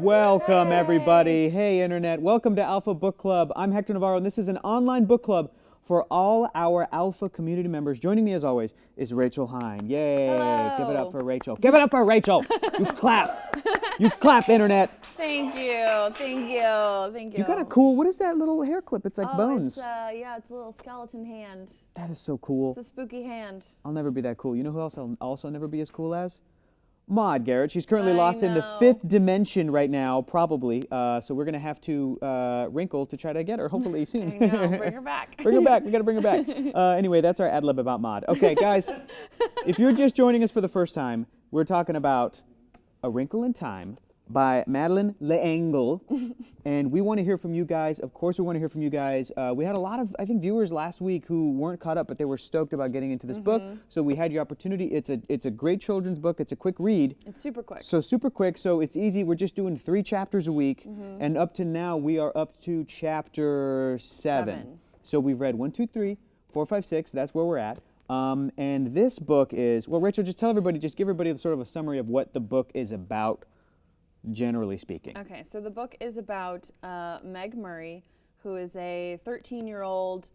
Welcome, everybody. Hey, Internet. Welcome to Alpha Book Club. I'm Hector Navarro, and this is an online book club for all our Alpha community members. Joining me, as always, is Rachel Heine. Yay. Hello. Give it up for Rachel. Give it up for Rachel. You clap. You clap, Internet. Thank you. Thank you. Thank you. You got a cool, what is that little hair clip? It's like bones. It's a little skeleton hand. That is so cool. It's a spooky hand. I'll never be that cool. You know who else I'll also never be as cool as? Maud Garrett. She's currently I lost in the know. 5th dimension right now, probably. So we're going to have to wrinkle to try to get her, hopefully soon. I know. Bring her back. Bring her back. We got to bring her back. Anyway, that's our ad lib about Maud. Okay, guys, if you're just joining us for the first time, we're talking about A Wrinkle in Time by Madeleine L'Engle, and we want to hear from you guys. Of course, we want to hear from you guys. We had a lot of, I think, viewers last week who weren't caught up, but they were stoked about getting into this book. So we had your opportunity. It's a great children's book. It's a quick read. It's super quick. So super quick. So it's easy. We're just doing 3 chapters a week, and up to now we are up to chapter 7. So we've read 1, 2, 3, 4, 5, 6. That's where we're at. And this book is, well, Rachel, just tell everybody, just give everybody sort of a summary of what the book is about, generally speaking. Okay, so the book is about Meg Murray, who is a 13-year-old,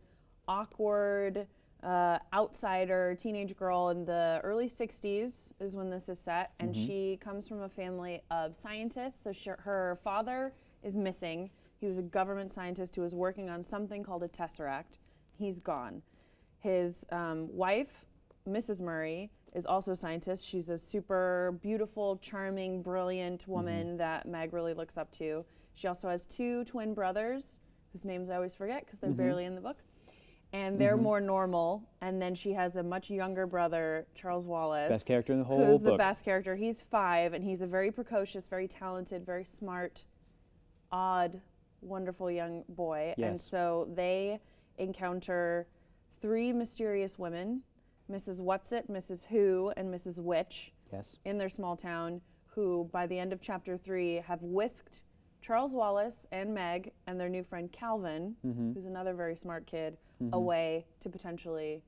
awkward, outsider teenage girl in the early 60s is when this is set, and she comes from a family of scientists. So her father is missing. He was a government scientist who was working on something called a tesseract. He's gone. His wife, Mrs. Murray, is also a scientist. She's a super beautiful, charming, brilliant woman that Meg really looks up to. She also has 2 twin brothers, whose names I always forget because they're barely in the book. And they're more normal. And then she has a much younger brother, Charles Wallace. Best character in the whole book. Who's the best character. He's 5, and he's a very precocious, very talented, very smart, odd, wonderful young boy. Yes. And so they encounter 3 mysterious women, Mrs. Whatsit, Mrs. Who, and Mrs. Witch, in their small town, who by the end of chapter 3 have whisked Charles Wallace and Meg and their new friend Calvin, who's another very smart kid, away to potentially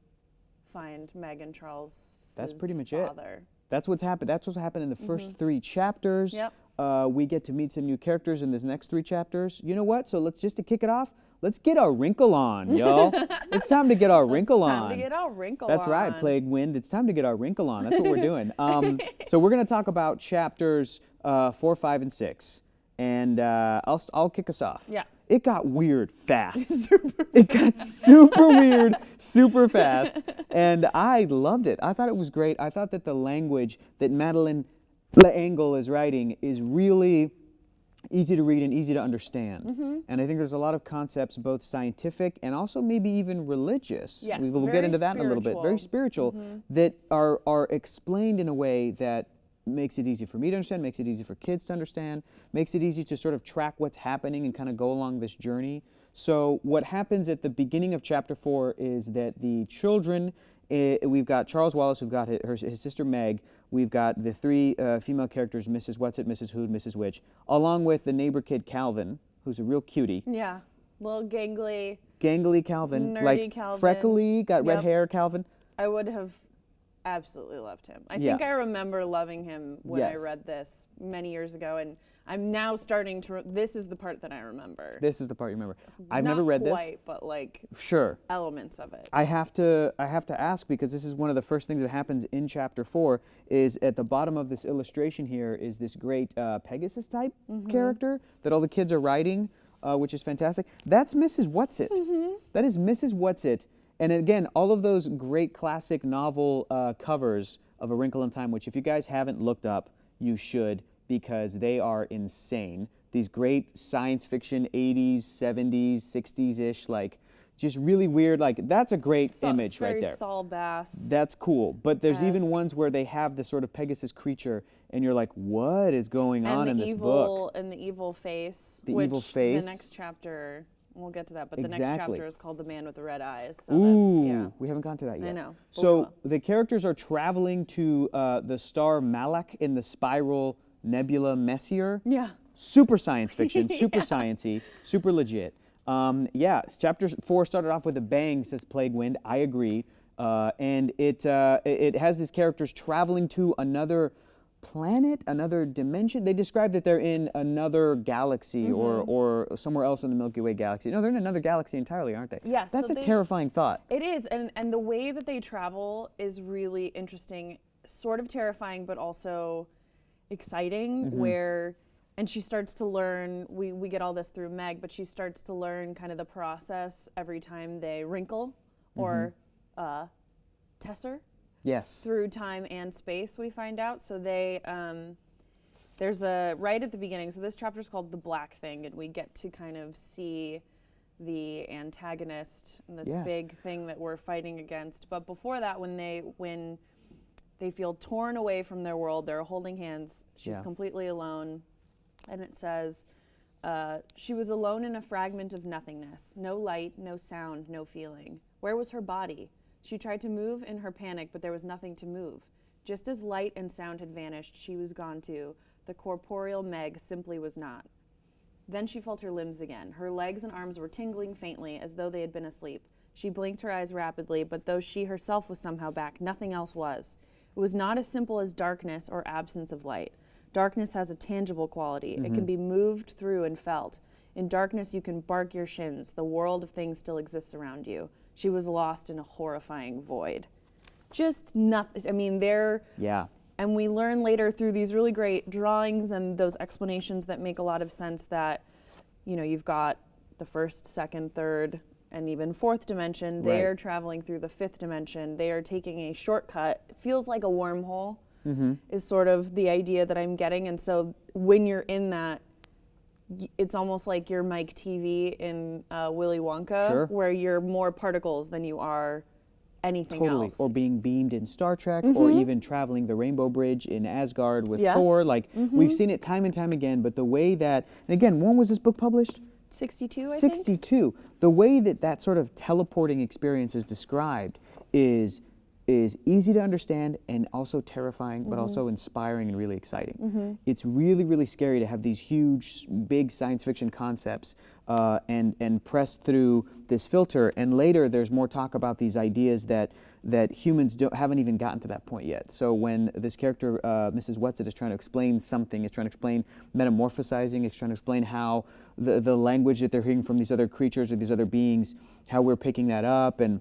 find Meg and Charles' That's pretty much father. it. That's what's happened. That's what's happened in the first 3 chapters. Yep. We get to meet some new characters in these next 3 chapters. You know what? So let's just to kick it off. Let's get our wrinkle on, y'all. It's time to get our wrinkle on. It's time to get our wrinkle That's on. right, Plague Wind. It's time to get our wrinkle on. That's what we're doing. So we're going to talk about chapters 4, 5, and 6. And I'll kick us off. Yeah. It got weird fast. It got super weird, super fast. And I loved it. I thought it was great. I thought that the language that Madeleine L'Engle is writing is really easy to read and easy to understand. And I think there's a lot of concepts, both scientific and also maybe even religious. Yes, We'll get into that in a little bit. Very spiritual, that are explained in a way that makes it easy for me to understand, makes it easy for kids to understand, makes it easy to sort of track what's happening and kind of go along this journey. So what happens at the beginning of chapter 4 is that the children, we've got Charles Wallace, we've got his sister Meg, we've got the 3 female characters, Mrs. Whatsit, Mrs. Who, and Mrs. Witch, along with the neighbor kid Calvin, who's a real cutie. Yeah, little gangly Calvin, nerdy like Calvin. freckly, got red Yep. hair Calvin. I would have absolutely loved him. I think I remember loving him when I read this many years ago, and I'm now starting to. This is the part that I remember. This is the part you remember. I've never read Not this. quite, but like elements of it. I have to ask, because this is one of the first things that happens in chapter 4. Is at the bottom of this illustration here is this great Pegasus type character that all the kids are riding, which is fantastic. That's Mrs. Whatsit. That is Mrs. Whatsit. And again, all of those great classic novel covers of A Wrinkle in Time, which if you guys haven't looked up, you should, because they are insane. These great science fiction 80s, 70s, 60s-ish, like just really weird, like that's a great image right there. Very Saul Bass. That's cool. But there's even ones where they have this sort of Pegasus creature and you're like, what is going on in this book? And the evil face. The evil face. The next chapter, we'll get to that, but the next chapter is called The Man with the Red Eyes. So Ooh, we haven't gotten to that yet. I know. So the characters are traveling to the star Malak in the spiral nebula Messier. Yeah. Super science fiction, super sciencey, super legit. Chapter 4 started off with a bang, says Plague Wind. I agree. And it has these characters traveling to another planet, another dimension. They describe that they're in another galaxy or somewhere else in the Milky Way galaxy. No, they're in another galaxy entirely, aren't they? Yes. That's a terrifying thought. It is, and the way that they travel is really interesting, sort of terrifying, but also exciting, and she starts to learn, we get all this through Meg, but she starts to learn kind of the process every time they wrinkle or tesser. Yes. Through time and space, we find out. So they, there's right at the beginning, so this chapter is called The Black Thing, and we get to kind of see the antagonist and this big thing that we're fighting against. But before that, when they feel torn away from their world, they're holding hands, she's completely alone, and it says, she was alone in a fragment of nothingness, no light, no sound, no feeling. Where was her body? She tried to move in her panic, but there was nothing to move. Just as light and sound had vanished, she was gone too. The corporeal Meg simply was not. Then she felt her limbs again. Her legs and arms were tingling faintly, as though they had been asleep. She blinked her eyes rapidly, but though she herself was somehow back, nothing else was. It was not as simple as darkness or absence of light. Darkness has a tangible quality. It can be moved through and felt. In darkness, you can bark your shins. The world of things still exists around you. She was lost in a horrifying void. Just nothing. I mean, and we learn later through these really great drawings and those explanations that make a lot of sense that, you've got the first, second, third, and even fourth dimension. They are traveling through the fifth dimension. They are taking a shortcut. It feels like a wormhole is sort of the idea that I'm getting. And so when you're in that, it's almost like you're Mike TV in Willy Wonka, where you're more particles than you are anything else. Or being beamed in Star Trek, or even traveling the Rainbow Bridge in Asgard with Thor. Like, we've seen it time and time again, but the way that, and again, when was this book published? 62, I think? 62. The way that sort of teleporting experience is described is easy to understand and also terrifying, but also inspiring and really exciting. It's really, really scary to have these huge, big science fiction concepts and press through this filter. And later, there's more talk about these ideas that humans haven't even gotten to that point yet. So when this character, Mrs. Whatsit, is trying to explain something, is trying to explain metamorphosizing, it's trying to explain how the language that they're hearing from these other creatures or these other beings, how we're picking that up, and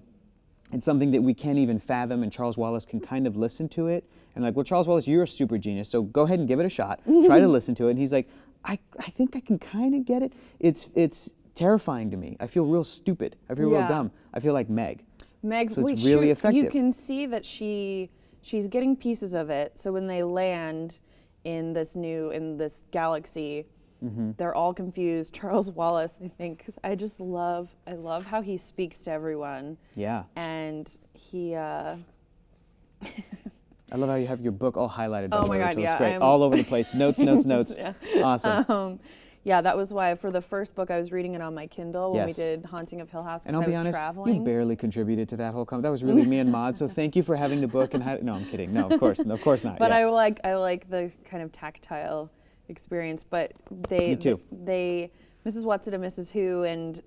it's something that we can't even fathom, and Charles Wallace can kind of listen to it. And like, well, Charles Wallace, you're a super genius, so go ahead and give it a shot. Try to listen to it. And he's like, I think I can kind of get it. It's terrifying to me. I feel real stupid. I feel real dumb. I feel like Meg. So it's really effective. You can see that she's getting pieces of it. So when they land in this galaxy, they're all confused. Charles Wallace, I love how he speaks to everyone. Yeah. And he, I love how you have your book all highlighted. Oh my God, It's great. All over the place. Notes. Yeah. Awesome. Yeah, that was why for the first book I was reading it on my Kindle when we did Haunting of Hill House because I was honest, traveling. You barely contributed to that whole that was really me and Maud. So thank you for having the book no, I'm kidding. No, of course not. But I like the kind of tactile experience. But Me too. They Mrs. Whatsit and Mrs. Who and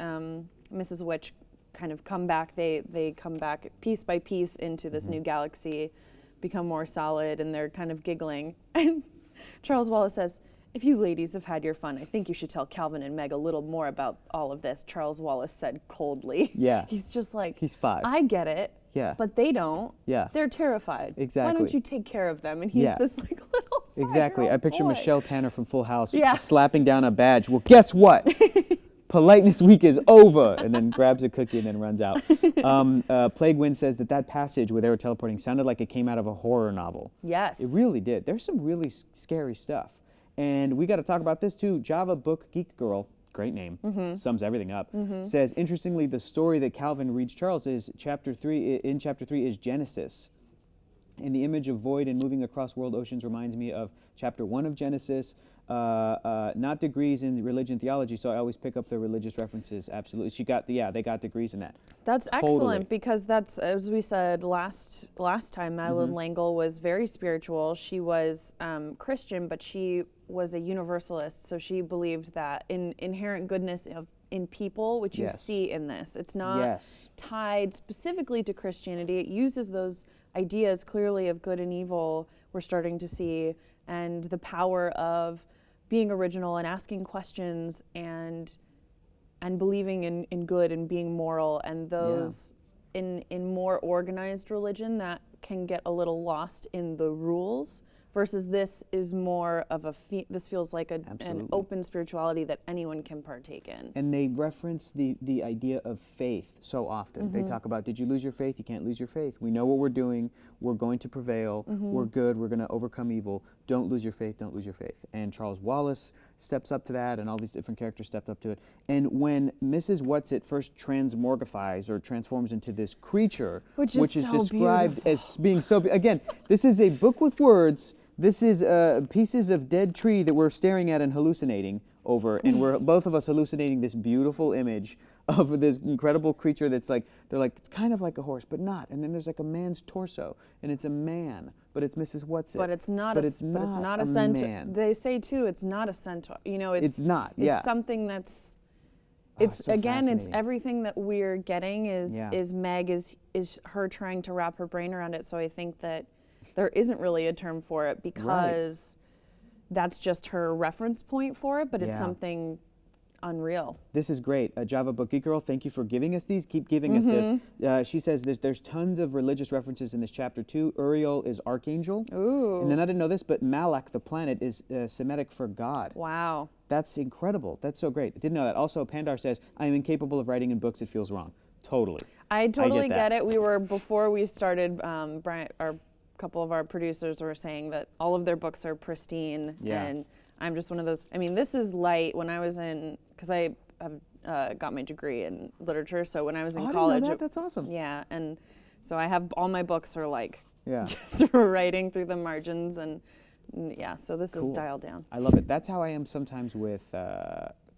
Mrs. Witch kind of come back. They come back piece by piece into this new galaxy, become more solid, and they're kind of giggling. And Charles Wallace says, "If you ladies have had your fun, I think you should tell Calvin and Meg a little more about all of this," Charles Wallace said coldly. Yeah. He's just like, he's 5. I get it. Yeah. But they don't. Yeah. They're terrified. Exactly. Why don't you take care of them? And he's this like little Exactly. I picture boy. Michelle Tanner from Full House Yeah. slapping down a badge. Well, guess what? Politeness week is over, and then grabs a cookie and then runs out. Plague Wind says that passage where they were teleporting sounded like it came out of a horror novel. Yes. It really did. There's some really scary stuff. And we got to talk about this too. Java Book Geek Girl, great name, sums everything up, says, interestingly, the story that Calvin reads Charles is chapter 3 is Genesis. And the image of void and moving across world oceans reminds me of chapter 1 of Genesis, not degrees in religion theology, so I always pick up the religious references. Absolutely. They got degrees in that. That's excellent, because that's, as we said last time, Madeleine L'Engle was very spiritual. She was Christian, but she was a universalist, so she believed that in inherent goodness in people, which you see in this. It's not tied specifically to Christianity. It uses those ideas clearly of good and evil. We're starting to see and the power of being original and asking questions and believing in good and being moral, and those in more organized religion that can get a little lost in the rules, versus this is more of this feels like an open spirituality that anyone can partake in. And they reference the idea of faith so often. They talk about, did you lose your faith? You can't lose your faith. We know what we're doing. We're going to prevail. We're good. We're going to overcome evil. Don't lose your faith. Don't lose your faith. And Charles Wallace steps up to that, and all these different characters stepped up to it. And when Mrs. Whatsit first transmorgifies or transforms into this creature, which is so described beautiful. as being so, again, this is a book with words. This is pieces of dead tree that we're staring at and hallucinating over, and we're both of us hallucinating this beautiful image of this incredible creature that's like, they're like, it's kind of like a horse, but not. And then there's like a man's torso, and it's a man, but it's Mrs. Whatsit. But it's not a a centaur. man. They say too, it's not a centaur. You know, It's not, yeah. It's something that's. It's so Again, it's fascinating. everything that we're getting is Meg is her trying to wrap her brain around it. So I think that there isn't really a term for it because that's just her reference point for it, but it's something unreal. This is great. Java Book Geek Girl, thank you for giving us these. Keep giving us this. She says there's tons of religious references in this chapter too. Uriel is archangel. Ooh. And then I didn't know this, but Malak, the planet, is Semitic for God. Wow. That's incredible. That's so great. I didn't know that. Also, Pandar says, I am incapable of writing in books. It feels wrong. Totally. I totally get get it. We were, before we started, Brian, our couple of our producers were saying that all of their books are pristine, and I'm just one of those. I mean, this is light. When I was in, because I have got my degree in literature, so when I was in college, I didn't know that. That's awesome. Yeah, and so I have all my books are like just writing through the margins, and so this is dialed down. I love it. That's how I am sometimes with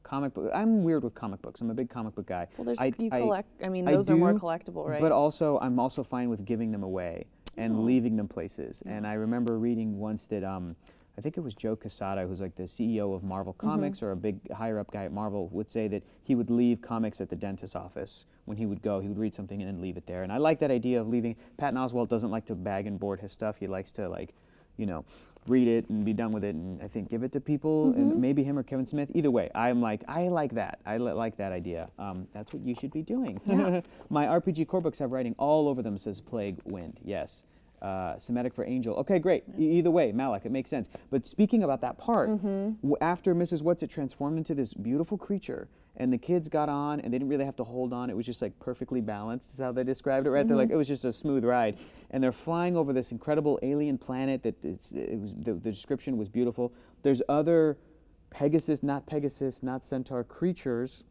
comic book. I'm weird with comic books. I'm a big comic book guy. Well, you collect. I mean, those are more collectible, right? But also, I'm also fine with giving them away and leaving them places. And I remember reading once that I think it was Joe Quesada, who's like the CEO of Marvel Comics or a big higher up guy at Marvel, would say that he would leave comics at the dentist's office. When he would go, he would read something and then leave it there. And I like that idea of leaving. Patton Oswalt doesn't like to bag and board his stuff. He likes to, like, you know, read it and be done with it, and I think give it to people, and maybe him or Kevin Smith. Either way, I'm like, I like that. I like that idea. That's what you should be doing. Yeah. My RPG core books have writing all over them, says Plague Wind. Yes. Semitic for angel. Okay, great. Either way, Malak, it makes sense. But speaking about that part, after Mrs. Whatsit transformed into this beautiful creature, and the kids got on, and they didn't really have to hold on. It was just like perfectly balanced, is how they described it, right? They're like, it was just a smooth ride. And they're flying over this incredible alien planet that the description was beautiful. There's other Pegasus, not centaur creatures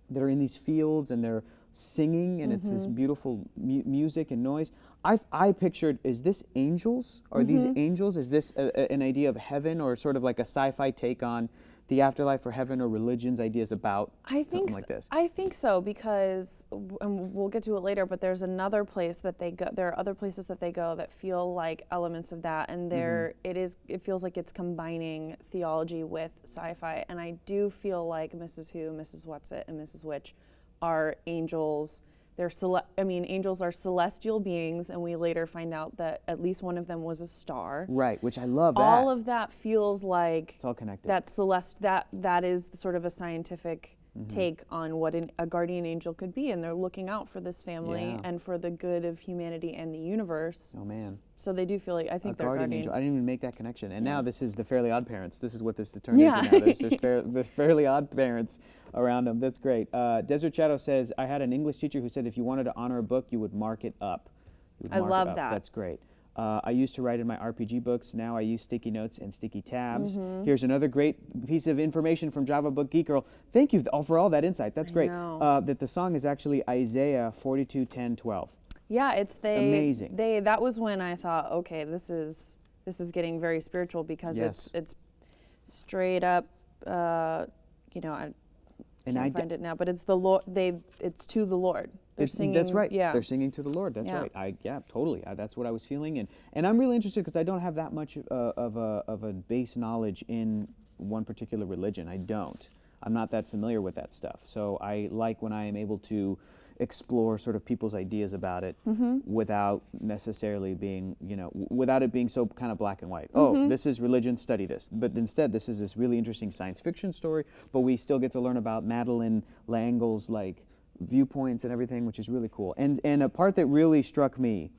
that are in these fields, and they're singing, and it's this beautiful music and noise. I pictured, is this angels? Are these angels? Is this an idea of heaven, or sort of like a sci-fi take on the afterlife or heaven, or religion's ideas about something like this? I think so, because, and we'll get to it later, but there's another place that they go, there are other places that they go that feel like elements of that, and it feels like it's combining theology with sci-fi, and I do feel like Mrs. Who, Mrs. Whatsit, and Mrs. Witch are angels. Angels are celestial beings, and we later find out that at least one of them was a star. Right, which I love that. All of that feels like it's all connected. That is sort of a scientific take on what a guardian angel could be, and they're looking out for this family and for the good of humanity and the universe. Oh man. So they do feel like, I think they're guardian angel. I didn't even make that connection. And now this is the Fairly Odd Parents. This is what this turned into now. There's Fairly Odd Parents around them. That's great. Desert Shadow says, I had an English teacher who said if you wanted to honor a book, you would mark it up. I love that. That's great. I used to write in my RPG books. Now I use sticky notes and sticky tabs. Here's another great piece of information from Java Book Geek Girl. Thank you for all that insight. That's great. That the song is actually Isaiah 42:10-12. Yeah, it's amazing. That was when I thought, okay, this is getting very spiritual, because it's straight up. I can't find it now, but it's the Lord. It's to the Lord. They're singing. That's right. Yeah, they're singing to the Lord. That's right. Totally. That's what I was feeling, and I'm really interested because I don't have that much of a base knowledge in one particular religion. I don't. I'm not that familiar with that stuff. So I like when I am able to explore sort of people's ideas about it without necessarily being, without it being so kind of black and white. Oh, this is religion, study this. But instead, this is this really interesting science fiction story, but we still get to learn about Madeleine L'Engle's like viewpoints and everything, which is really cool. And a part that really struck me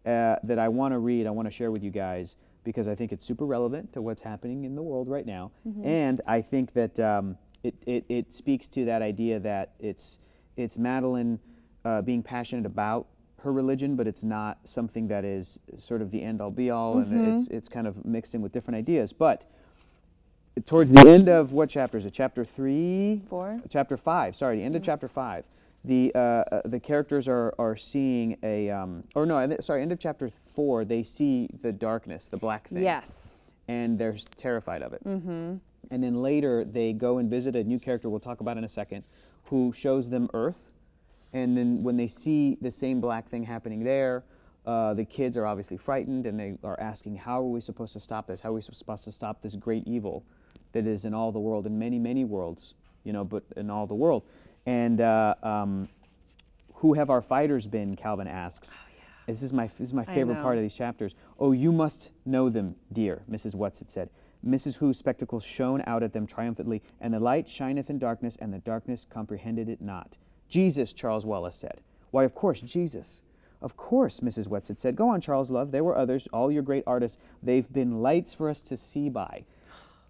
that I want to read, I want to share with you guys, because I think it's super relevant to what's happening in the world right now. And I think that it speaks to that idea that it's Madeleine being passionate about her religion, but it's not something that is sort of the end-all be-all, and it's kind of mixed in with different ideas. But towards the end of what chapter is it? Chapter 3? 4? Chapter 5. Sorry, the end of chapter 5. The characters are seeing end of chapter 4. They see the darkness, the black thing. Yes. And they're terrified of it. And then later they go and visit a new character we'll talk about in a second, who shows them Earth. And then when they see the same black thing happening there, the kids are obviously frightened, and they are asking, how are we supposed to stop this? How are we supposed to stop this great evil that is in all the world, in many, many worlds, but in all the world? And who have our fighters been, Calvin asks. Oh, yeah. This is my favorite part of these chapters. Oh, you must know them, dear, Mrs. Watts had said. Mrs. Who's spectacles shone out at them triumphantly, and the light shineth in darkness, and the darkness comprehended it not. Jesus, Charles Wallace said. Why, of course, Jesus. Of course, Mrs. Watts had said. Go on, Charles, love. There were others, all your great artists. They've been lights for us to see by.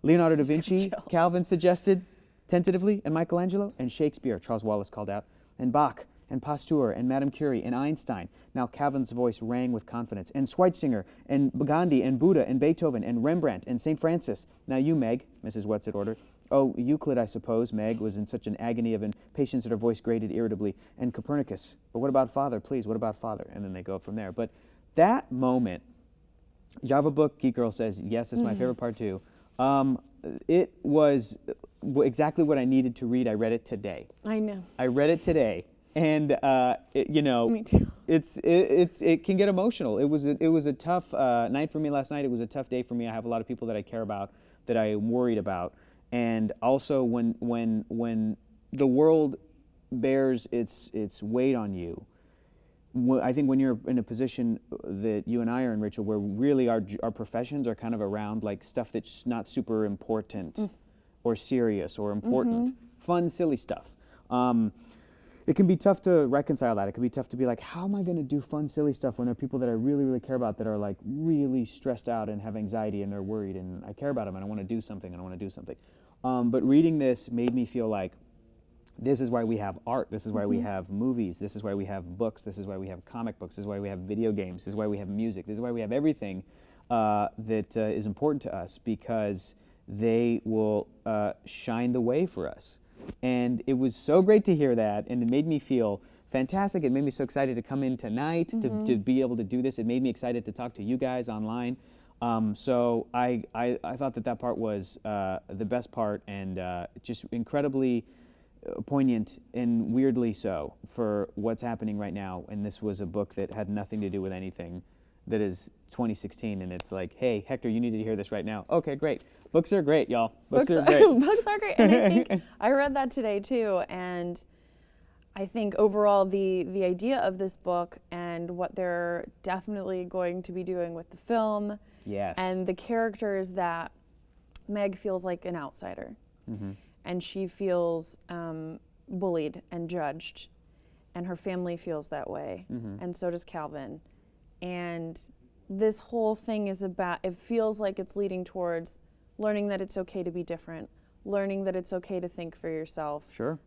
Leonardo da Vinci, Calvin suggested, tentatively, and Michelangelo, and Shakespeare, Charles Wallace called out, and Bach, and Pasteur, and Madame Curie, and Einstein. Now Calvin's voice rang with confidence, and Schweitzer, and Gandhi, and Buddha, and Beethoven, and Rembrandt, and St. Francis. Now you, Meg, Mrs. Watts had ordered. Oh, Euclid, I suppose. Meg was in such an agony of impatience that her voice grated irritably. And Copernicus. But what about Father, please? What about Father? And then they go from there. But that moment, Java Book Geek Girl says, yes, it's my favorite part too. It was exactly what I needed to read. I read it today. I know. I read it today, and Me too. it can get emotional. It was a tough night for me last night. It was a tough day for me. I have a lot of people that I care about, that I am worried about, and also when the world bears its weight on you. I think when you're in a position that you and I are in, Rachel, where really our professions are kind of around like stuff that's not super important or serious or important, fun, silly stuff. It can be tough to reconcile that. It can be tough to be like, how am I going to do fun, silly stuff when there are people that I really, really care about that are like really stressed out and have anxiety and they're worried, and I care about them and I want to do something and I want to do something. But reading this made me feel like, this is why we have art, this is why we have movies, this is why we have books, this is why we have comic books, this is why we have video games, this is why we have music, this is why we have everything that is important to us, because they will shine the way for us. And it was so great to hear that, and it made me feel fantastic. It made me so excited to come in tonight, to be able to do this. It made me excited to talk to you guys online. So I thought that part was the best part, and just incredibly poignant and weirdly so for what's happening right now. And this was a book that had nothing to do with anything that is 2016, and it's like, hey, Hector, you need to hear this right now. Okay, great. Books are great, y'all. Books are great. Books are great. And I think I read that today too, and I think overall the idea of this book and what they're definitely going to be doing with the film, yes, and the characters, that Meg feels like an outsider. And she feels bullied and judged, and her family feels that way, and so does Calvin. And this whole thing is about, it feels like it's leading towards learning that it's okay to be different, learning that it's okay to think for yourself. Sure.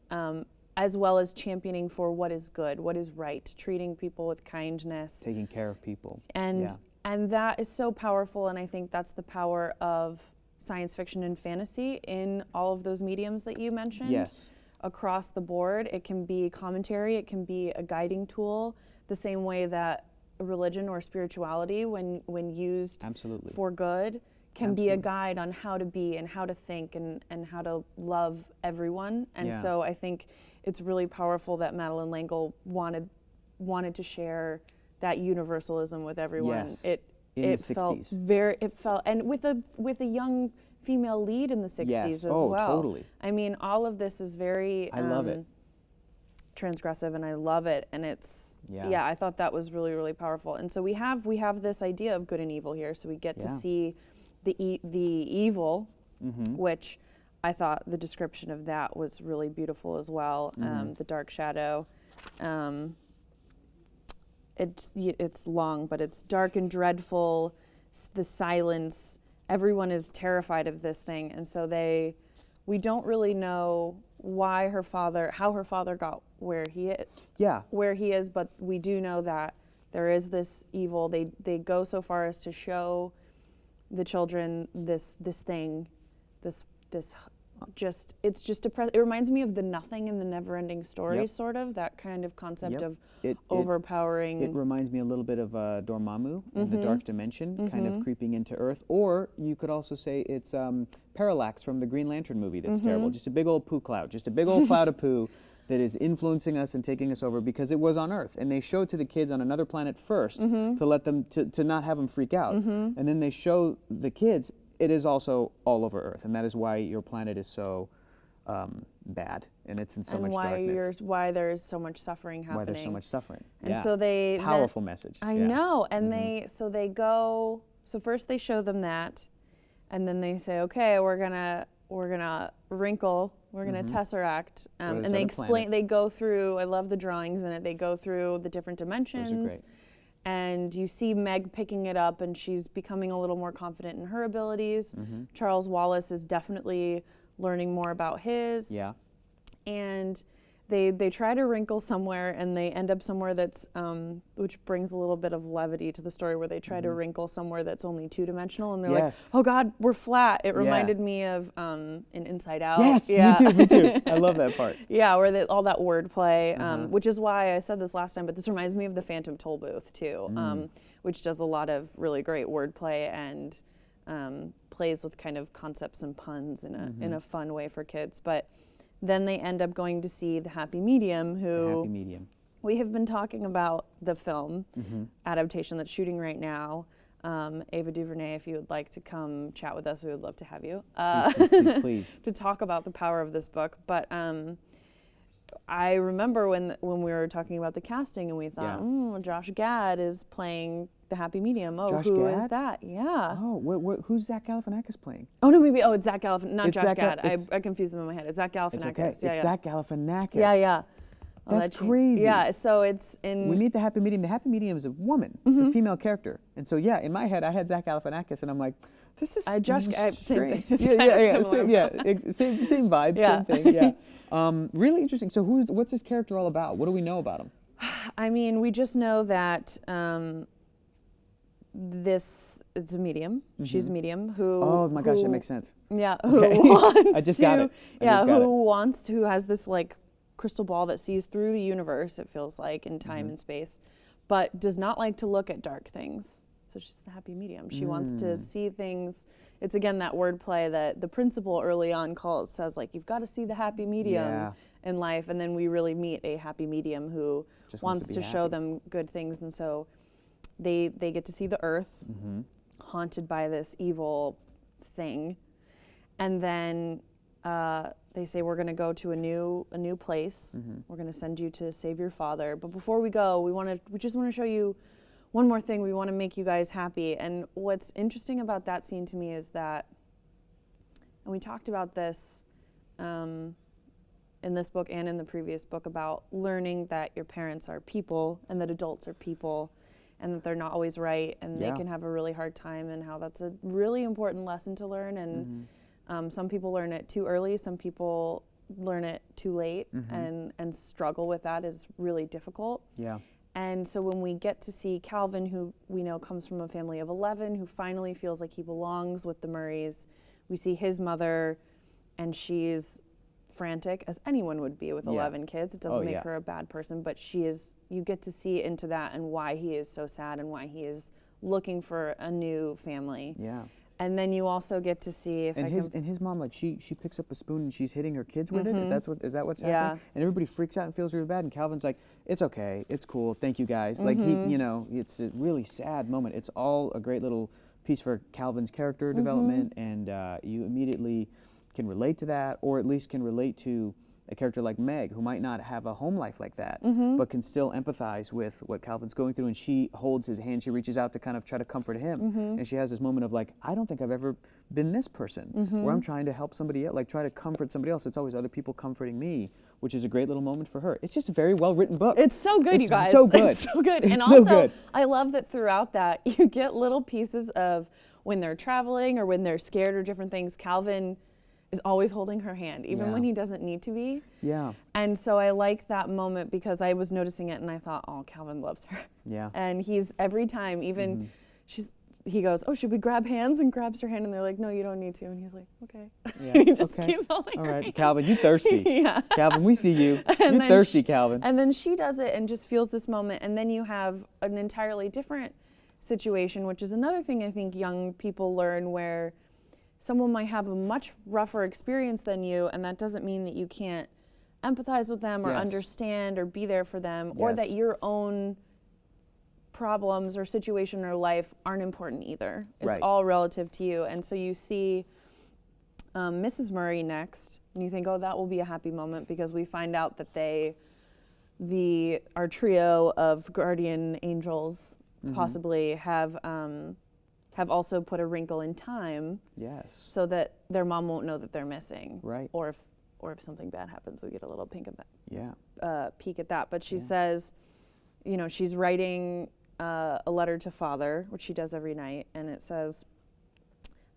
As well as championing for what is good, what is right, treating people with kindness. Taking care of people. And that is so powerful, and I think that's the power of science fiction and fantasy in all of those mediums that you mentioned. Yes. Across the board, it can be commentary, it can be a guiding tool, the same way that religion or spirituality, when used Absolutely. For good, can be a guide on how to be and how to think and how to love everyone. And so I think it's really powerful that Madeleine L'Engle wanted to share that universalism with everyone. Yes. It In the felt 60s. and with a young female lead in the 60s Yes. as Oh, well. totally. I mean, all of this is very I love it. transgressive, and I love it. And it's Yeah. I thought that was really, really powerful. And so we have this idea of good and evil here. So we get to Yeah. see the evil, Mm-hmm. which I thought the description of that was really beautiful as well. The dark shadow. It's long, but it's dark and dreadful. The silence. Everyone is terrified of this thing, and so we don't really know how her father got where he is, but we do know that there is this evil. They go so far as to show the children this thing, this it reminds me of the nothing in the never-ending story, Yep. sort of that kind of concept Yep. of It overpowering. It reminds me a little bit of Dormammu in the Dark Dimension, kind of creeping into Earth. Or you could also say it's Parallax from the Green Lantern movie. That's terrible. Just a big old poo cloud. Just a big old cloud of poo that is influencing us and taking us over because it was on Earth. And they show to the kids on another planet first to let them to not have them freak out. And then they show the kids it is also all over Earth, and that is why your planet is so bad, and it's in so much darkness. Why there's so much suffering happening. Why there's so much suffering. And so powerful message. I know, and they go. So first they show them that, and then they say, okay, we're gonna wrinkle, we're gonna tesseract, and they explain. Planet. They go through. I love the drawings in it. They go through the different dimensions. Those are great. And you see Meg picking it up, and she's becoming a little more confident in her abilities. Charles Wallace is definitely learning more about his. Yeah. And they try to wrinkle somewhere, and they end up somewhere that's, which brings a little bit of levity to the story, where they try to wrinkle somewhere that's only two-dimensional, and they're like, oh God, we're flat. It reminded me of in Inside Out. Yes, me too. I love that part. Yeah, where all that wordplay, which is why I said this last time, but this reminds me of the Phantom Toll Booth too, which does a lot of really great wordplay and plays with kind of concepts and puns in a fun way for kids. But then they end up going to see The Happy Medium, we have been talking about the film adaptation that's shooting right now. Ava DuVernay, if you would like to come chat with us, we would love to have you. Please. To talk about the power of this book. But I remember when we were talking about the casting, and we thought, Josh Gad is playing the Happy Medium. Oh, who is that? Yeah. Oh, who's Zach Galifianakis playing? Oh, no, maybe. Oh, it's Zach Galifianakis. Not It's Josh Zach Gad. Gal- I confused them in my head. It's Zach Galifianakis. It's okay. Yeah, It's Zach Galifianakis. Yeah. Oh, That's crazy. Yeah, so it's in... We meet the Happy Medium. The Happy Medium is a woman. It's a female character. And so, yeah, in my head, I had Zach Galifianakis, and I'm like, this is same strange. thing. Same vibe, Yeah. same thing, yeah. Really interesting. So what's this character all about? What do we know about him? I mean, we just know that it's a medium. She's a medium who... Oh, my gosh, that makes sense. Yeah, Okay. who wants I just got it. who has this, like, crystal ball that sees through the universe, it feels like, in time and space, but does not like to look at dark things. So she's the happy medium. She wants to see things. It's, again, that wordplay that the principal early on says, like, you've got to see the happy medium in life. And then we really meet a happy medium who Just wants to show them good things. And so they get to see the earth haunted by this evil thing. And then they say, we're going to go to a new place. We're going to send you to save your father. But before we go, we just want to show you one more thing. We want to make you guys happy. And what's interesting about that scene to me is that, and we talked about this in this book and in the previous book, about learning that your parents are people and that adults are people and that they're not always right and they can have a really hard time, and how that's a really important lesson to learn. And some people learn it too early, some people learn it too late, and struggle with that is really difficult. Yeah. And so when we get to see Calvin, who we know comes from a family of 11, who finally feels like he belongs with the Murrays, we see his mother, and she's frantic, as anyone would be with 11 kids. It doesn't make her a bad person, but you get to see into that and why he is so sad and why he is looking for a new family. Yeah. And then you also get to see his mom, like, she picks up a spoon and she's hitting her kids with it. Is that what's happening? And everybody freaks out and feels really bad. And Calvin's like, it's okay, it's cool, thank you guys. Like, he, it's a really sad moment. It's all a great little piece for Calvin's character development, and you immediately can relate to that, or at least can relate to a character like Meg, who might not have a home life like that, but can still empathize with what Calvin's going through, and she holds his hand, she reaches out to kind of try to comfort him, and she has this moment of like, I don't think I've ever been this person, where I'm trying to help somebody else, like try to comfort somebody else. It's always other people comforting me, which is a great little moment for her. It's just a very well-written book. It's so good, you guys. It's so good. It's so good. It's and so also, good. I love that throughout that, you get little pieces of when they're traveling or when they're scared or different things, Calvin is always holding her hand, even when he doesn't need to be. Yeah. And so I like that moment because I was noticing it and I thought, oh, Calvin loves her. Yeah. And he's every time, even he goes, oh, should we grab hands? And grabs her hand and they're like, no, you don't need to. And he's like, okay. Yeah. He just keeps holding All her right, hand. Calvin, you thirsty. Yeah. Calvin, we see you. And You're then thirsty, Calvin. And then she does it and just feels this moment. And then you have an entirely different situation, which is another thing I think young people learn, where someone might have a much rougher experience than you, and that doesn't mean that you can't empathize with them or understand or be there for them, or that your own problems or situation or life aren't important either. It's all relative to you. And so you see Mrs. Murray next, and you think, oh, that will be a happy moment, because we find out that our trio of guardian angels possibly have also put a wrinkle in time. Yes. So that their mom won't know that they're missing. Right. Or if something bad happens, we get a little peek at that. Yeah. Peek at that. But she says, she's writing a letter to Father, which she does every night, and it says,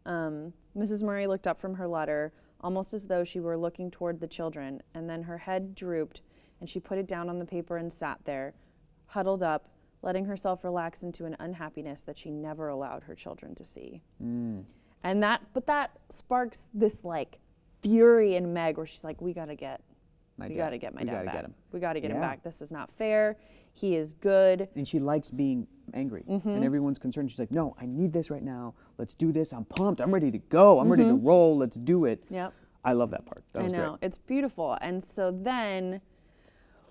Mrs. Murray looked up from her letter, almost as though she were looking toward the children, and then her head drooped, and she put it down on the paper and sat there, huddled up, letting herself relax into an unhappiness that she never allowed her children to see. And that sparks this like fury in Meg, where she's like, we gotta get my dad back. We gotta get him back. This is not fair. He is good. And she likes being angry, and everyone's concerned. She's like, no, I need this right now. Let's do this. I'm pumped. I'm ready to go. I'm ready to roll. Let's do it. Yep. I love that part. That was great. It's beautiful. And so then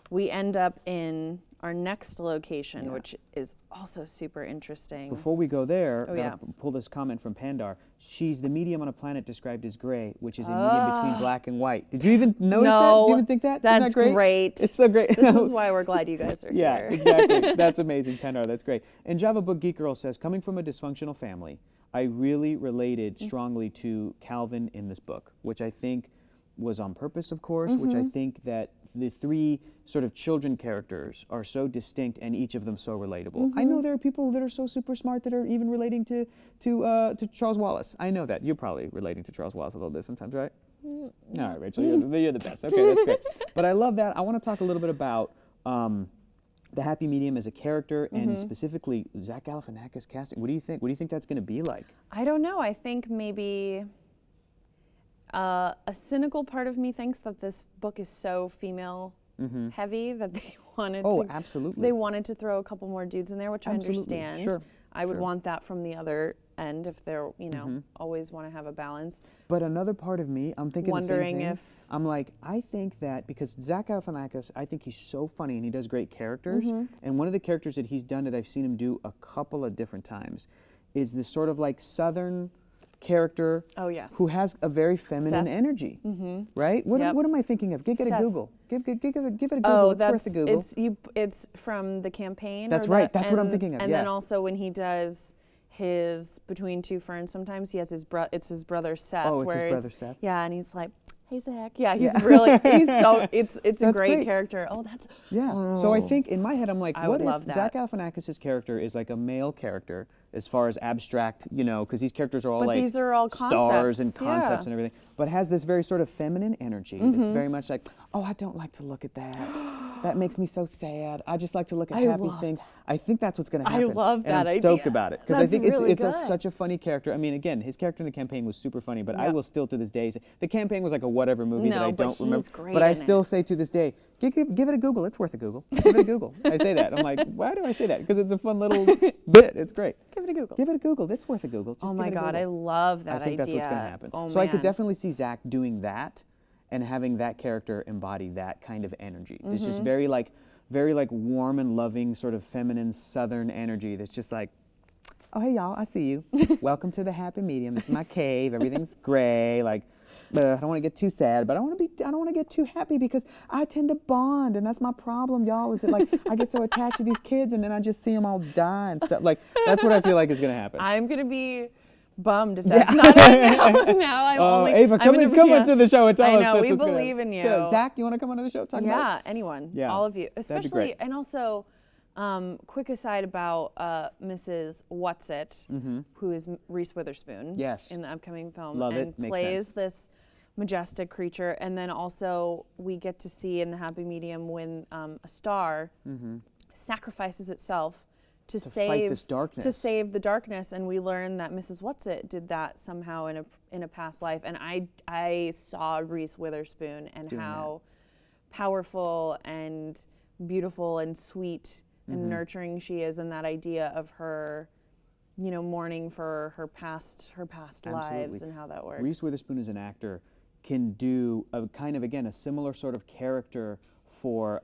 we end up in our next location, which is also super interesting. Before we go there, I'll pull this comment from Pandar. She's the medium on a planet described as gray, which is a medium between black and white. Did you even notice that? Did you even think that? That's Isn't that great? It's so great. This is why we're glad you guys are yeah, here. exactly. That's amazing, Pandar. That's great. And Java Book Geek Girl says, coming from a dysfunctional family, I really related strongly to Calvin in this book, which I think was on purpose, of course, which I think that the three sort of children characters are so distinct and each of them so relatable. I know there are people that are so super smart that are even relating to Charles Wallace. I know that. You're probably relating to Charles Wallace a little bit sometimes, right? All right, Rachel, you're the best. Okay, that's great. But I love that. I want to talk a little bit about the happy medium as a character, and specifically Zach Galifianakis casting. What do you think? What do you think that's going to be like? I don't know. I think maybe a cynical part of me thinks that this book is so female heavy that they wanted absolutely. They wanted to throw a couple more dudes in there, which Absolutely. I understand. Sure. I would want that from the other end if they're, always want to have a balance. But another part of me, I'm thinking Wondering the same thing. if I'm like, I think that because Zach Galifianakis, I think he's so funny and he does great characters. And one of the characters that he's done that I've seen him do a couple of different times is this sort of like Southern character who has a very feminine energy, right? What am I thinking of? Give it a Google. Give it a Google. It's worth a Google. It's from The Campaign. That's right. That's what I'm thinking of. And then also when he does his Between Two Ferns, sometimes he has his brother Seth. Oh, it's his brother Seth. Yeah, and he's like, hey Zach. Yeah, he's really it's a great character. Oh, that's So I think in my head I'm like, what if that. Zach Galifianakis' character is like a male character as far as abstract, because these characters are all like these are all stars and concepts, concepts and everything, but has this very sort of feminine energy that's very much like, oh, I don't like to look at that. That makes me so sad. I just like to look at happy things. I think that's what's going to happen. I love that idea. And I'm stoked about it because I think really it's such a funny character. I mean, again, his character in The Campaign was super funny, but I will still to this day say The Campaign was like a whatever movie that I don't remember. But I still say to this day, give it a Google. It's worth a Google. Give it a Google. I say that. I'm like, why do I say that? Because it's a fun little bit. It's great. Give it a Google. Give it a Google. It's worth a Google. Just oh my God, I love that idea. I think that's what's going to happen. Oh, so I could definitely see Zach doing that and having that character embody that kind of energy. It's just very like warm and loving, sort of feminine Southern energy that's just like, oh, hey, y'all, I see you. Welcome to the happy medium. This is my cave. Everything's gray. Like, I don't want to get too sad, but I don't want to get too happy because I tend to bond, and that's my problem, y'all. Is it like I get so attached to these kids, and then I just see them all die and stuff. Like, that's what I feel like is going to happen. I'm going to be bummed if that's not it now. I'm only Ava, come into the show and tell us. I know, we believe in you. Zach, you want to come onto the show? Talk about anyone. Yeah. All of you. Especially, and also, quick aside about Mrs. Whatsit, who is Reese Witherspoon in the upcoming film. Love and it. Makes plays sense. this majestic creature. And then also we get to see in the happy medium when a star sacrifices itself to fight this darkness. To save the darkness, and we learn that Mrs. Whatsit did that somehow in a past life. And I saw Reese Witherspoon and how powerful and beautiful and sweet and nurturing she is, and that idea of her, mourning for her past lives and how that works. Reese Witherspoon as an actor can do a kind of, again, a similar sort of character for,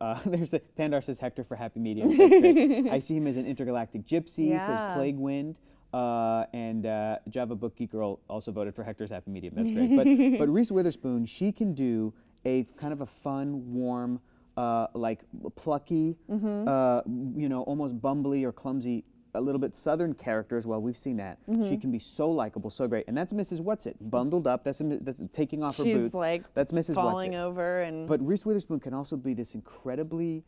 Pandar says Hector for happy medium. I see him as an intergalactic gypsy, says Plague Wind. And Java Book Geek Girl also voted for Hector's happy medium. That's great. But Reese Witherspoon, she can do a kind of a fun, warm, like plucky, almost bumbly or clumsy, a little bit southern character as well. We've seen that. She can be so likable, so great. And that's Mrs. Whatsit, bundled up. That's taking off her boots. She's like that's Mrs. falling Whatsit. over. But Reese Witherspoon can also be this incredibly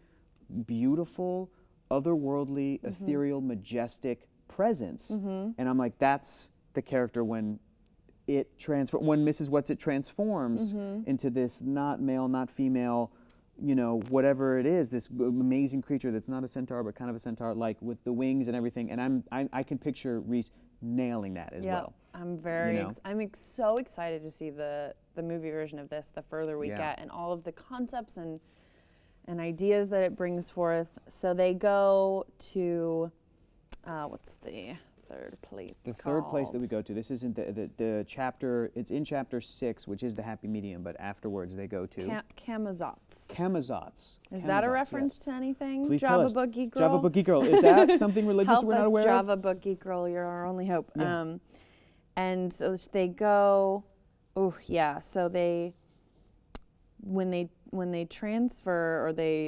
beautiful, otherworldly, ethereal, majestic presence. And I'm like, that's the character when Mrs. Whatsit transforms into this not male, not female, whatever it is, this amazing creature that's not a centaur but kind of a centaur, like with the wings and everything. And I can picture Reese nailing that as well. I'm so excited to see the movie version of this. The further we get, and all of the concepts and ideas that it brings forth. So they go to what's the third place? The third place that we go to. This isn't the chapter. It's in chapter 6, which is the happy medium. But afterwards, they go to Camazotz. Camazotz. Is that a reference to anything? Please Java tell us. Book Geek Girl. Java Book Geek Girl. Is that something religious we're not aware of? Java Book Geek Girl. You're our only hope. Yeah. And so they go. Oh yeah. So when they transfer or they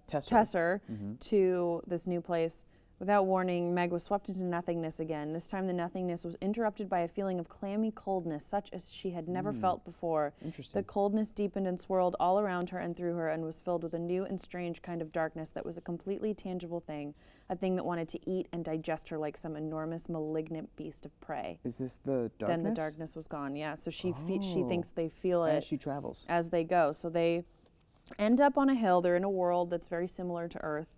tesser to this new place. Without warning, Meg was swept into nothingness again. This time the nothingness was interrupted by a feeling of clammy coldness, such as she had never felt before. Interesting. The coldness deepened and swirled all around her and through her and was filled with a new and strange kind of darkness that was a completely tangible thing, a thing that wanted to eat and digest her like some enormous, malignant beast of prey. Is this the darkness? Then the darkness was gone, yeah. So she thinks they feel it as she travels. As they go. So they end up on a hill. They're in a world that's very similar to Earth.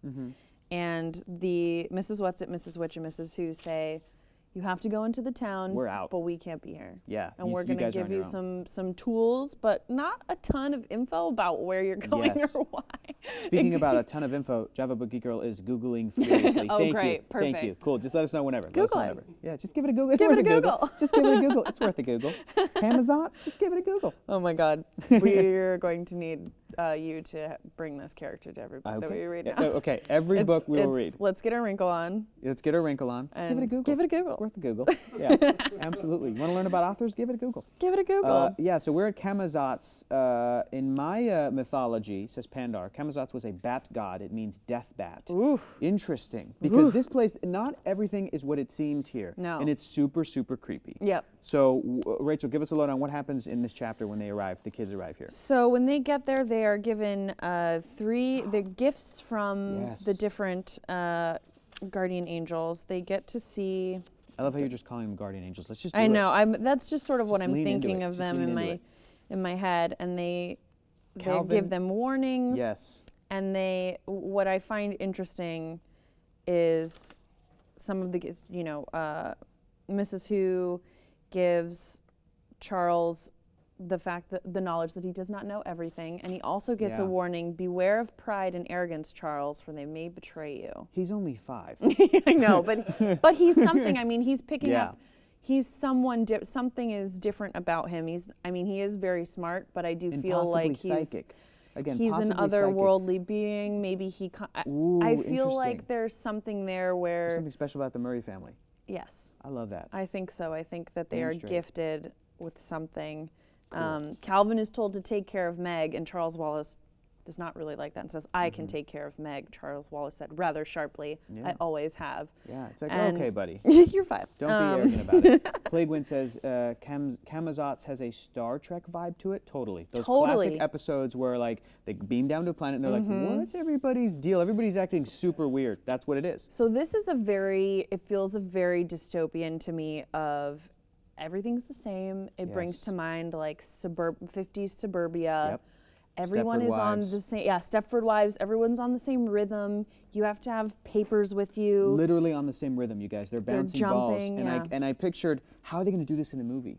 And the Mrs. Whatsit, Mrs. Witch, and Mrs. Who say, you have to go into the town. We're out. But we can't be here. Yeah. And we're going to give you some tools, but not a ton of info about where you're going or why. Speaking about a ton of info, Java Book Geek Girl is Googling furiously. Oh, great. You. Perfect. Thank you. Cool. Just let us know whenever. Google it. Yeah, just give it a Google. It's give worth it a Google. Just give it a Google. It's worth a Google. Amazon, just give it a Google. Oh, my God. We're going to need you to bring this character to every book that we read now. Okay, every book we will read. Let's get a wrinkle on. Let's get a wrinkle on. Just give it a Google. Give it a Google. It's worth a Google. Yeah, absolutely. You want to learn about authors? Give it a Google. Give it a Google. Yeah, so we're at Camazotz. In my mythology, says Pandar, Camazotz was a bat god. It means death bat. Oof. Interesting. Because this place, not everything is what it seems here. No. And it's super, super creepy. Yep. So, Rachel, give us a lowdown on what happens in this chapter when the kids arrive here. So when they get there, they are given the gifts from the different guardian angels. They get to see. I love how you're just calling them guardian angels. Let's just. I know. That's just sort of what I'm lean into thinking it. of Just them lean in my head, and they Calvin. give them warnings. Yes. And what I find interesting is some of the Mrs. Who gives Charles the knowledge that he does not know everything, and he also gets a warning: beware of pride and arrogance, Charles, for they may betray you. He's only 5. I know, but he's something. I mean, he's picking up. He's someone. Something is different about him. He is very smart, but I do and feel like he's psychic. Again, he's an otherworldly being. Maybe Ooh, I feel like there's something there where there's something special about the Murray family. Yes. I love that. I think so. I think that they Damn are straight. gifted with something. Cool. Calvin is told to take care of Meg, and Charles Wallace does not really like that and says, I Mm-hmm. can take care of Meg. Charles Wallace said rather sharply, Yeah. I always have. Yeah, it's like, And- okay, buddy. You're fine. Don't be arrogant about it. Plague Wind says Camazotz has a Star Trek vibe to it. Totally. Those Totally. classic episodes where like they beam down to a planet and they're like, what's everybody's deal? Everybody's acting super weird. That's what it is. So this is it feels a very dystopian to me of everything's the same. It brings Yes. to mind like 50s suburbia. Yep. Everyone Stepford is on Wives. the same, Stepford Wives, everyone's on the same rhythm. You have to have papers with you. Literally on the same rhythm, you guys. They're bouncing balls. jumping, And yeah. I pictured, how are they going to do this in a movie?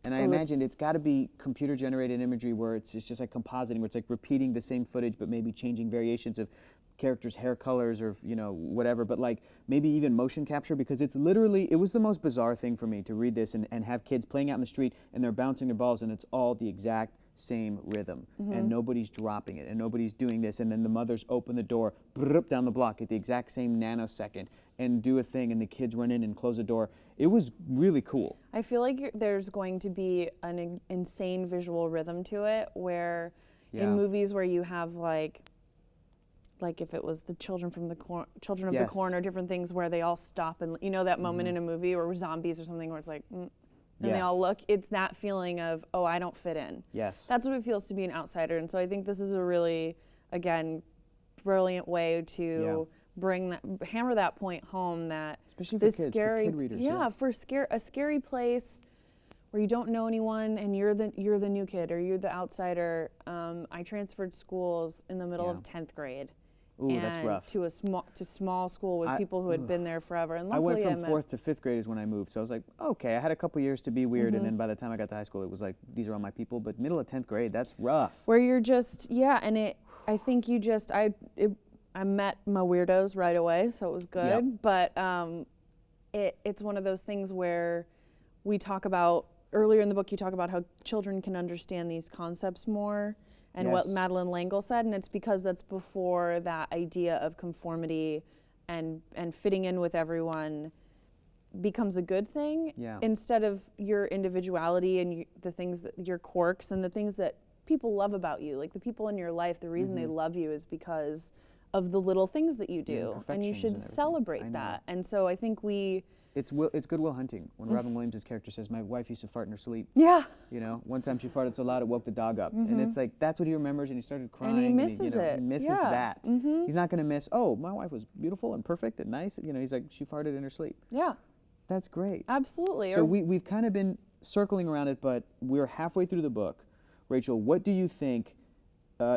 And I Oh, imagined it's got to be computer-generated imagery where it's just like compositing, where it's like repeating the same footage but maybe changing variations of characters' hair colors or whatever, but like maybe even motion capture, because it's literally, it was the most bizarre thing for me to read this and have kids playing out in the street and they're bouncing their balls and it's all the exact same rhythm and nobody's dropping it and nobody's doing this, and then the mothers open the door down the block at the exact same nanosecond and do a thing and the kids run in and close the door. It was really cool. I feel like there's going to be an insane visual rhythm to it where Yeah. in movies where you have like if it was the children of the Yes. corn or different things where they all stop and that moment in a movie or zombies or something where it's like and they Yeah. all look, it's that feeling of, oh, I don't fit in. Yes. That's what it feels to be an outsider. And so I think this is a really, again, brilliant way to hammer that point home that Especially for this kids, for scary, kid readers, for a scary place where you don't know anyone and you're the new kid or you're the outsider. I transferred schools in the middle of 10th grade. Ooh, that's and rough. To small school with people who had been there forever. And I went luckily from met- 4th to 5th grade is when I moved. So I was like, okay, I had a couple years to be weird. Mm-hmm. And then by the time I got to high school, it was like, these are all my people. But middle of 10th grade, that's rough. where you're just I think you just I met my weirdos right away, so it was good. Yep. But it's one of those things where we talk about earlier in the book. You talk about how children can understand these concepts more, and what Yes. Madeleine L'Engle said, and it's because that's before that idea of conformity and fitting in with everyone becomes a good thing. Yeah. Instead of your individuality and the things that your quirks and the things that people love about you, like the people in your life, the reason they love you is because of the little things that you do, and you imperfections should and everything. I celebrate know. that. And so I think It's Goodwill Hunting. When Robin Williams' character says, my wife used to fart in her sleep. yeah, One time she farted so loud it woke the dog up. And it's like, that's what he remembers, and he started crying. and he misses He it. misses Yeah. that. He's not going to miss, oh, my wife was beautiful and perfect and nice. He's like, she farted in her sleep. Yeah, That's great. absolutely. So we've kind of been circling around it, but we're halfway through the book. Rachel, what do you think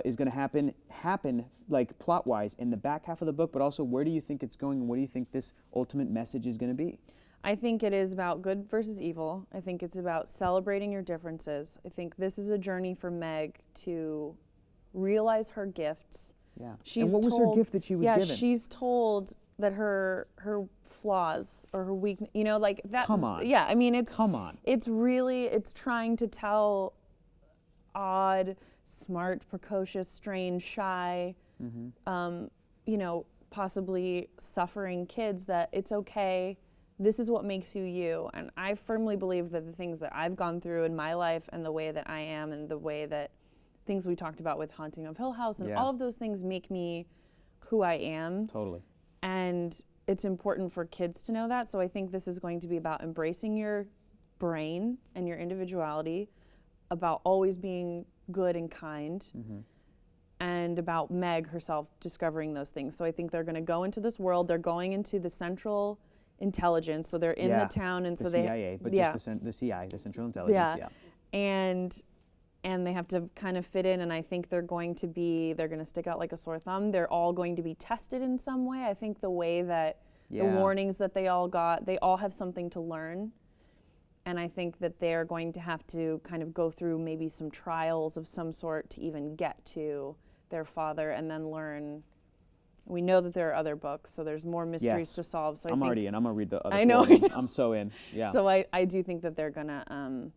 is going to happen like plot-wise in the back half of the book, but also where do you think it's going and what do you think this ultimate message is going to be? I think it is about good versus evil. I think it's about celebrating your differences. I think this is a journey for Meg to realize her gifts. Yeah. She's and what was her told- gift that she was given? she's told that her flaws or her weakness, like that. Come on. Yeah, I mean, Come on. it's trying to tell odd, smart, precocious, strange, shy, possibly suffering kids that it's okay. This is what makes you you. And I firmly believe that the things that I've gone through in my life and the way that I am and the way that things we talked about with Haunting of Hill House and Yeah. all of those things make me who I am. Totally. And it's important for kids to know that. So I think this is going to be about embracing your brain and your individuality, about always being good and kind, and about Meg herself discovering those things. So I think they're going to go into this world. They're going into the Central Intelligence. So they're in the town, and the so they CIA, but yeah. just the CI, the Central Intelligence. Yeah. And they have to kind of fit in, and I think they're going to stick out like a sore thumb. They're all going to be tested in some way. I think the way that the warnings that they all got, they all have something to learn. And I think that they're going to have to kind of go through maybe some trials of some sort to even get to their father and then learn. We know that there are other books, so there's more mysteries to solve. So I'm I think already in. I'm going to read the other I know, four of them. I know. I'm so in. Yeah. So I do think that they're going to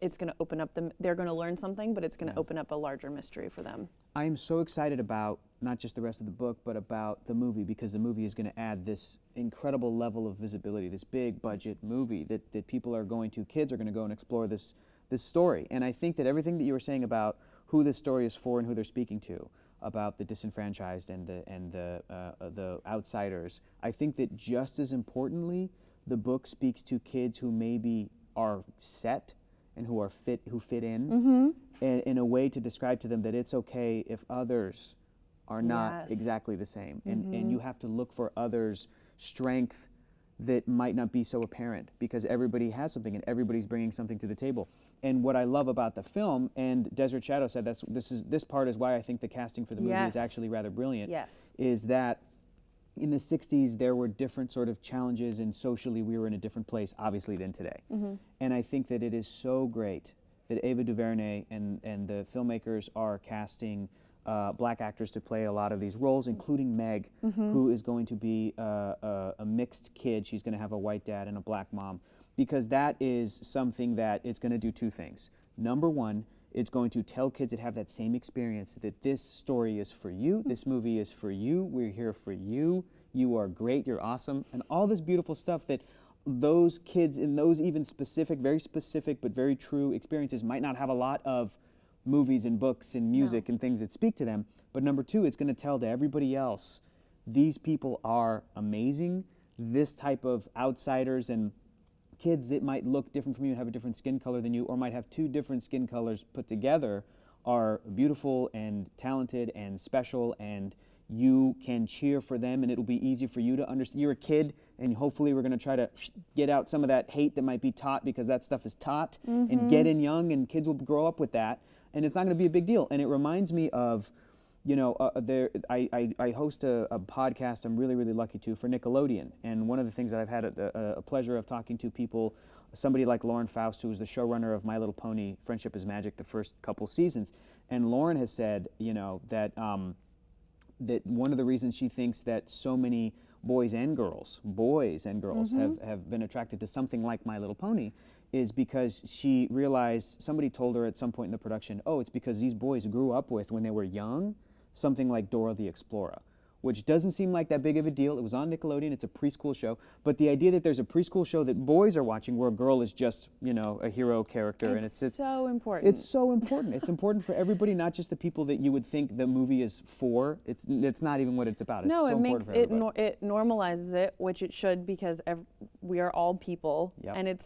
it's going to open up they're going to learn something, but it's going to open up a larger mystery for them. I am so excited about not just the rest of the book, but about the movie, because the movie is going to add this incredible level of visibility, this big budget movie that people are going to, kids are going to go and explore this story. And I think that everything that you were saying about who this story is for and who they're speaking to, about the disenfranchised and the outsiders, I think that just as importantly, the book speaks to kids who maybe are set and who fit in, and in a way to describe to them that it's okay if others are not exactly the same, and you have to look for others' strength that might not be so apparent, because everybody has something and everybody's bringing something to the table. And what I love about the film, and Desert Shadow said this part is why I think the casting for the movie is actually rather brilliant, is that in the 60s there were different sort of challenges, and socially we were in a different place obviously than today. And I think that it is so great that Ava DuVernay and the filmmakers are casting black actors to play a lot of these roles, including Meg, who is going to be a mixed kid. She's going to have a white dad and a black mom, because that is something that it's going to do two things. Number one, it's going to tell kids that have that same experience that this story is for you, this movie is for you, we're here for you, you are great, you're awesome, and all this beautiful stuff that those kids in those even specific, very specific but very true experiences might not have a lot of movies and books and music and things that speak to them. But number two, it's going to tell to everybody else, these people are amazing. This type of outsiders and kids that might look different from you and have a different skin color than you, or might have two different skin colors put together, are beautiful and talented and special, and you can cheer for them, and it'll be easy for you to understand. You're a kid, and hopefully we're going to try to get out some of that hate that might be taught, because that stuff is taught, and get in young, and kids will grow up with that, and it's not going to be a big deal. And it reminds me of, you know, I host a podcast I'm really, really lucky to, for Nickelodeon. And one of the things that I've had a pleasure of talking to people, somebody like Lauren Faust, who was the showrunner of My Little Pony, Friendship is Magic, the first couple seasons. And Lauren has said, you know, that one of the reasons she thinks that so many boys and girls have been attracted to something like My Little Pony is because she realized, somebody told her at some point in the production, oh, it's because these boys grew up with, when they were young, something like Dora the Explorer, which doesn't seem like that big of a deal. It was on Nickelodeon, it's a preschool show, but the idea that there's a preschool show that boys are watching where a girl is just, you know, a hero character. It's so important. It's so important. It's important for everybody, not just the people that you would think the movie is for. It's not even what it's about. No, it's so it makes it normalizes it, which it should, because we are all people, and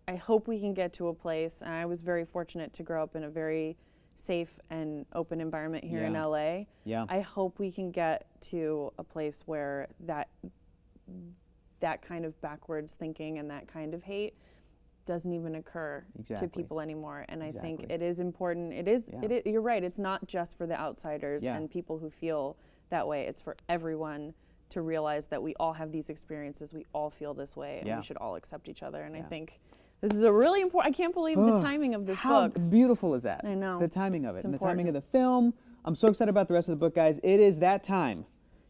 I hope we can get to a place, and I was very fortunate to grow up in a very safe and open environment here in LA. I hope we can get to a place where that kind of backwards thinking and that kind of hate doesn't even occur to people anymore. And I think it is important. You're right. It's not just for the outsiders and people who feel that way. It's for everyone to realize that we all have these experiences. We all feel this way, and we should all accept each other. And I think this is a really important, I can't believe the timing of this book. How beautiful is that? I know. The timing of it, and the important. timing of the film. I'm so excited about the rest of the book, guys. It is that time.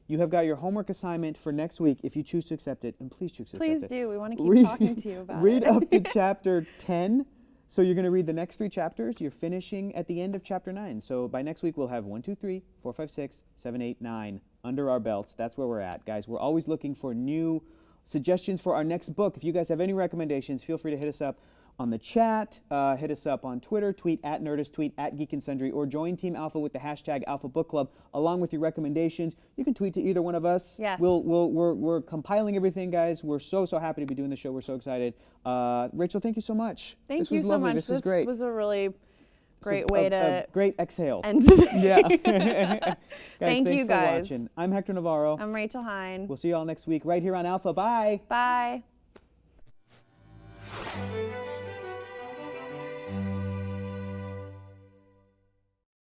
You have got your homework assignment for next week, if you choose to accept it, and please choose to accept it. Please do. We want to keep talking to you about it. Read up to chapter 10. So you're going to read the next 3 chapters. You're finishing at the end of chapter 9. So by next week, we'll have 1, 2, 3, 4, 5, 6, 7, 8, 9 under our belts. That's where we're at, guys. We're always looking for new suggestions for our next book. If you guys have any recommendations, feel free to hit us up on the chat, hit us up on Twitter, tweet at Nerdist, tweet at Geek and Sundry, or join Team Alpha with the hashtag Alpha Book Club along with your recommendations. You can tweet to either one of us. Yes. We're compiling everything, guys. We're so happy to be doing the show. We're so excited. Rachel, thank you so much. Thank you so much. This was great. This was a really great way to great exhale. end today. Yeah. Guys, Thank you, guys. Thanks for watching. I'm Hector Navarro. I'm Rachel Heine. We'll see you all next week right here on Alpha. Bye. Bye.